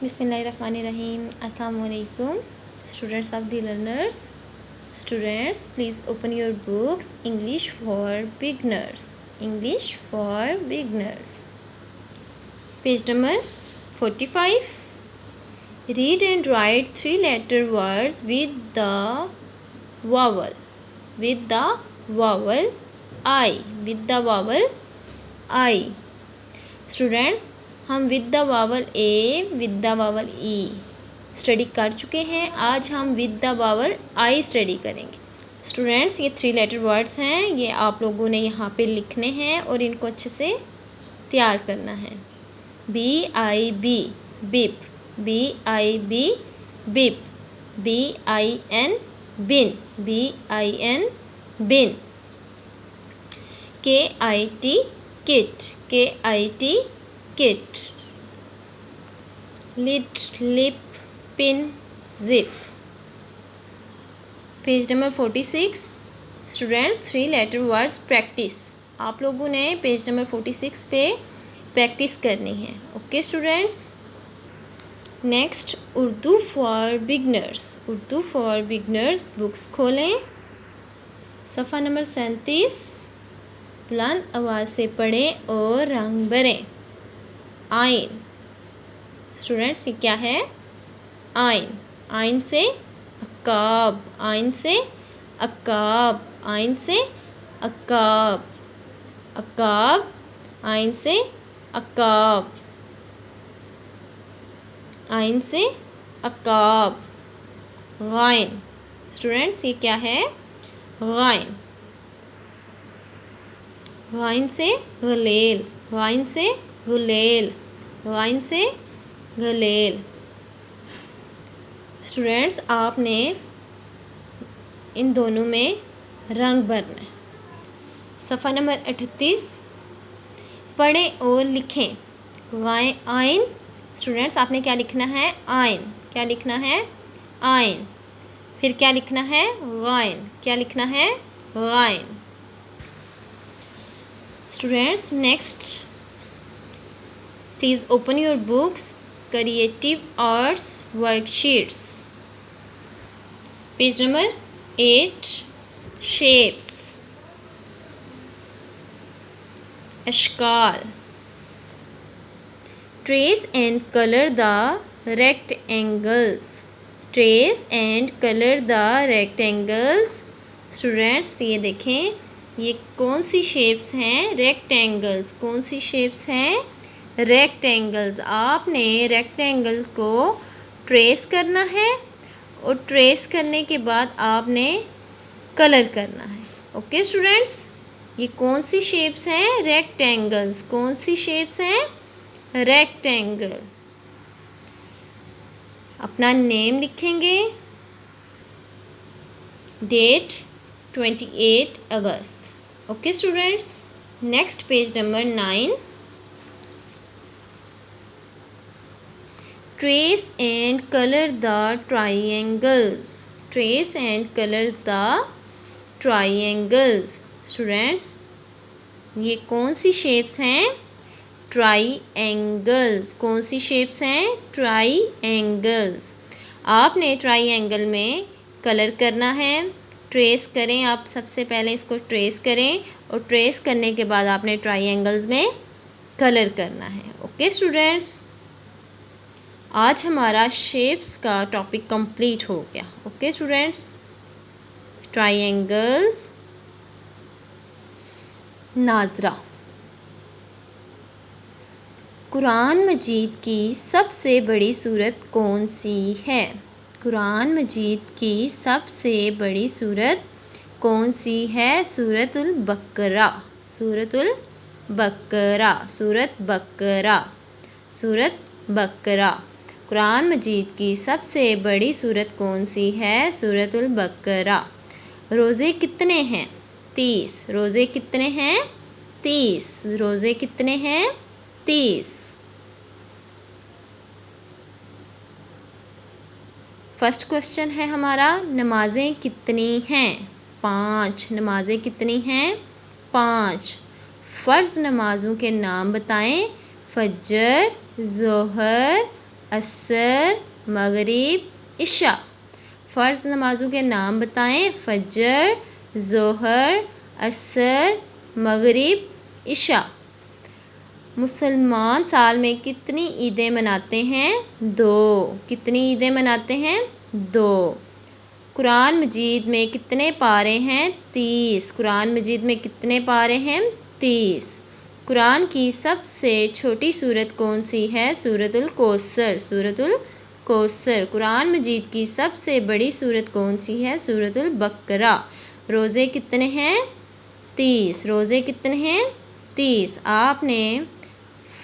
Bismillahirrahmanirrahim. Assalamu alaikum. Students of the learners. Students, please open your books. English for beginners. English for beginners. Page number 45. Read and write 3-letter words with the vowel. With the vowel I. With the vowel I. Students, हम with the vowel A, with the vowel E study कर चुके हैं। आज हम with the vowel I study करेंगे। Students, ये 3-लेटर words हैं, ये आप लोगों ने यहाँ पे लिखने हैं और इनको अच्छे से तैयार करना है। B-I-B bip, B-I-B bip, B-I-N bin, B-I-N bin, K-I-T kit, K-I-T kit, lit, lip, pin, zip. Page number 46। Students, three letter words practice. आप लोगों ने पेज नंबर 46 पे प्रैक्टिस करनी है। Okay students. Next, Urdu for beginners. Urdu for beginners books खोलें। सफ़ा number 37। बुलंद आवाज़ से पढ़ें और रंग भरें। आइन। स्टूडेंट्स, ये क्या है? आइन। आइन से अकाब, आइन से अकाब, आइन से अकाब, अकाब, आइन से अकाब, आइन से अकाब। गाइन। स्टूडेंट्स, ये क्या है? गाइन। गाइन से गलेल, गाइन से गुलेल, गाइन से गलेल। स्टूडेंट्स, आपने इन दोनों में रंग भरना है। सफ़ा नंबर 38। पढ़ें और लिखें। गाय आइन। स्टूडेंट्स, आपने क्या लिखना है? आइन। क्या लिखना है? आइन। फिर क्या लिखना है? गाइन। क्या लिखना है? गाइन। Students, next, please open your books creative arts worksheets. Page number 8। Shapes, अशकाल। Trace and colour the rectangles. Trace and colour the rectangles. Students, ये देखें, ये कौन सी शेप्स हैं? रेक्टेंगल्स। कौन सी शेप्स हैं? रेक्टेंगल्स। आपने रेक्टेंगल्स को ट्रेस करना है और ट्रेस करने के बाद आपने कलर करना है। ओके स्टूडेंट्स, ये कौन सी शेप्स हैं? रेक्टेंगल्स। कौन सी शेप्स हैं? रेक्टेंगल। अपना नेम लिखेंगे। डेट 28 अगस्त। Okay students. Next, page number 9। Trace and colour the triangles. Trace and colours the triangles. Students, ये कौन सी शेप्स हैं? ट्राइएंगल्स। कौन सी शेप्स हैं? ट्राइएंगल्स। आपने ट्राइएंगल में कलर करना है। ट्रेस करें, आप सबसे पहले इसको ट्रेस करें और ट्रेस करने के बाद आपने ट्राइएंगल्स में कलर करना है। ओके स्टूडेंट्स, आज हमारा शेप्स का टॉपिक कंप्लीट हो गया। Okay students. ट्राइएंगल्स। नाजरा। कुरान मजीद की सबसे बड़ी सूरत कौन सी है? कुरान मजीद की सबसे बड़ी सूरत कौन सी है? सूरतुल बकरा। सूरतुल बकरा। सूरत बकरा। सूरत बकरा। कुरान मजीद की सबसे बड़ी सूरत कौन सी है? सूरतुल बकरा। रोज़े कितने हैं? 30। रोज़े कितने हैं? 30। रोज़े कितने हैं? 30। फर्स्ट क्वेश्चन है हमारा, नमाज़ें कितनी हैं? 5। नमाज़ें कितनी हैं? 5। फ़र्ज़ नमाज़ों के नाम बताएं। फजर, ज़ोहर, असर, मगरिब, इशा। फ़र्ज़ नमाज़ों के नाम बताएं। फजर, ज़ोहर, असर, मगरिब, इशा। मुसलमान साल में कितनी ईदें मनाते हैं? 2। कितनी ईदें मनाते हैं? 2। कुरान मजीद में कितने पारे हैं? 30। कुरान मजीद में कितने पारे हैं? 30। कुरान की सबसे छोटी सूरत कौन सी है? सूरतुल कौसर। सूरतुल कौसर। कुरान मजीद की सबसे बड़ी सूरत कौन सी है? सूरतुल बकरा। रोज़े कितने हैं? 30। रोज़े कितने हैं? 30। आपने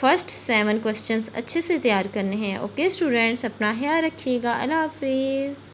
फर्स्ट 7 क्वेश्चंस अच्छे से तैयार करने हैं। ओके स्टूडेंट्स, अपना ख्याल रखिएगा। अल्लाह हाफिज़।